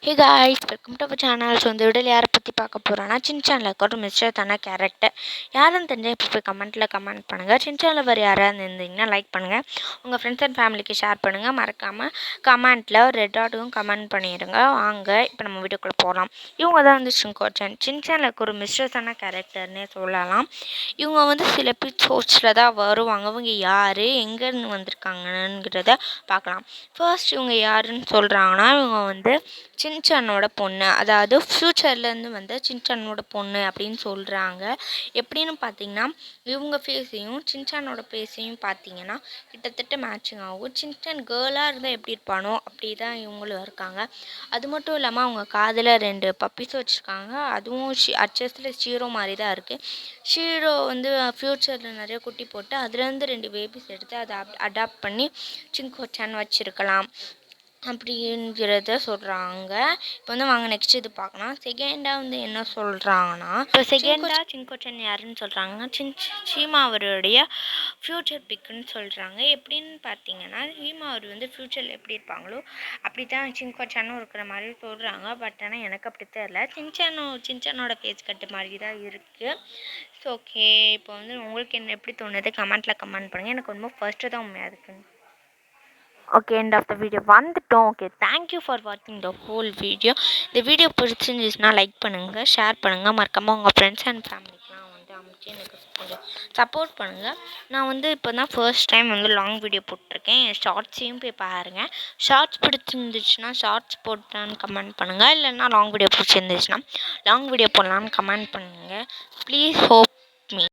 Hey guys, welcome to our channel. So இந்த வீடியோவில் யாரை பற்றி பார்க்க போகிறோன்னா, சின்சானில் இருக்க ஒரு மிஸ்டரான கேரக்டர் யாருன்னு தெரிஞ்சால் இப்போ போய் கமெண்ட் பண்ணுங்கள். சின்சானில் வேறு யாராவது இருந்தீங்கன்னா லைக் பண்ணுங்கள், உங்கள் ஃப்ரெண்ட்ஸ் அண்ட் ஃபேமிலிக்கு ஷேர் பண்ணுங்கள். மறக்காமல் கமெண்ட்டில் ஒரு ரெட் டாட்டுக்கும் கமெண்ட் பண்ணிடுங்க. வாங்க இப்போ நம்ம வீடியோக்குள்ளே போகலாம். இவங்க தான் வந்து சின்கோச்சன். சின்சானில் இருக்க ஒரு மிஸ்டரான கேரக்டர்னே சொல்லலாம். இவங்க வந்து சில எபிசோட்ஸில் தான் வருவாங்க. இவங்க யார், எங்கேருந்து வந்திருக்காங்கங்கிறத பார்க்கலாம். ஃபர்ஸ்ட் இவங்க யாருன்னு சொல்கிறாங்கன்னா, இவங்க வந்து சின்சானோட பொண்ணு, அதாவது ஃப்யூச்சர்லேருந்து வந்து சின்சானோட பொண்ணு அப்படின்னு சொல்கிறாங்க. எப்படின்னு பார்த்தீங்கன்னா, இவங்க ஃபேஸையும் சின்சானோட ஃபேஸையும் பார்த்தீங்கன்னா கிட்டத்தட்ட மேட்சிங் ஆகும். சின்சான் கேர்ளாக இருந்தால் எப்படி இருப்பானோ அப்படி தான் இவங்களும் இருக்காங்க. அது மட்டும் இல்லாமல் அவங்க காதில் 2 பப்பீஸ் வச்சுருக்காங்க. அதுவும் அச்சஸில் ஷீரோ மாதிரி தான் இருக்குது. ஷீரோ வந்து ஃப்யூச்சரில் நிறைய குட்டி போட்டு அதுலேருந்து 2 பேபிஸ் எடுத்து அதை அடாப்ட் பண்ணி சின்கோச்சான் வச்சுருக்கலாம் அப்படிங்கிறத சொல்கிறாங்க. இப்போ வந்து வாங்க நெக்ஸ்ட் இது பார்க்கலாம். செகண்டாக வந்து என்ன சொல்கிறாங்கன்னா, இப்போ செகண்டாக சின்கோச்சன் யாருன்னு சொல்கிறாங்கன்னா, சீமா அவருடைய ஃப்யூச்சர் பிக்குன்னு சொல்கிறாங்க. எப்படின்னு பார்த்தீங்கன்னா, சீமா அவர் வந்து ஃப்யூச்சரில் எப்படி இருப்பாங்களோ அப்படி தான் சின்கோச்சானும் இருக்கிற மாதிரி சொல்கிறாங்க. பட் ஆனால் எனக்கு அப்படி தெரியல. சின்சானோட ஃபேஸ் கட்டு மாதிரி தான் இருக்குது. ஸோ ஓகே, இப்போ வந்து உங்களுக்கு என்ன எப்படி தோணுது கமெண்ட் பண்ணுங்கள். எனக்கு ரொம்ப ஃபர்ஸ்ட்டு தான் உண்மையாக இருக்குங்க. Okay, end of the video வந்துட்டோம். ஓகே, தேங்க்யூ ஃபார் வாட்சிங் த ஹோல் வீடியோ. இந்த வீடியோ பிடிச்சிருந்துச்சுன்னா லைக் பண்ணுங்கள், ஷேர் பண்ணுங்கள். மறக்காமல் உங்கள் ஃப்ரெண்ட்ஸ் அண்ட் ஃபேமிலிக்கெலாம் வந்து அமைச்சு எனக்கு கொஞ்சம் சப்போர்ட் பண்ணுங்கள். நான் வந்து இப்போ தான் ஃபர்ஸ்ட் டைம் வந்து லாங் வீடியோ போட்டிருக்கேன். என் ஷார்ட்ஸையும் போய் பாருங்கள். ஷார்ட்ஸ் பிடிச்சிருந்துச்சுன்னா ஷார்ட்ஸ் போட்டான்னு கமெண்ட் பண்ணுங்கள். இல்லைன்னா லாங் வீடியோ பிடிச்சிருந்துச்சுன்னா லாங் வீடியோ போடலான்னு கமெண்ட் பண்ணுங்கள். Please hope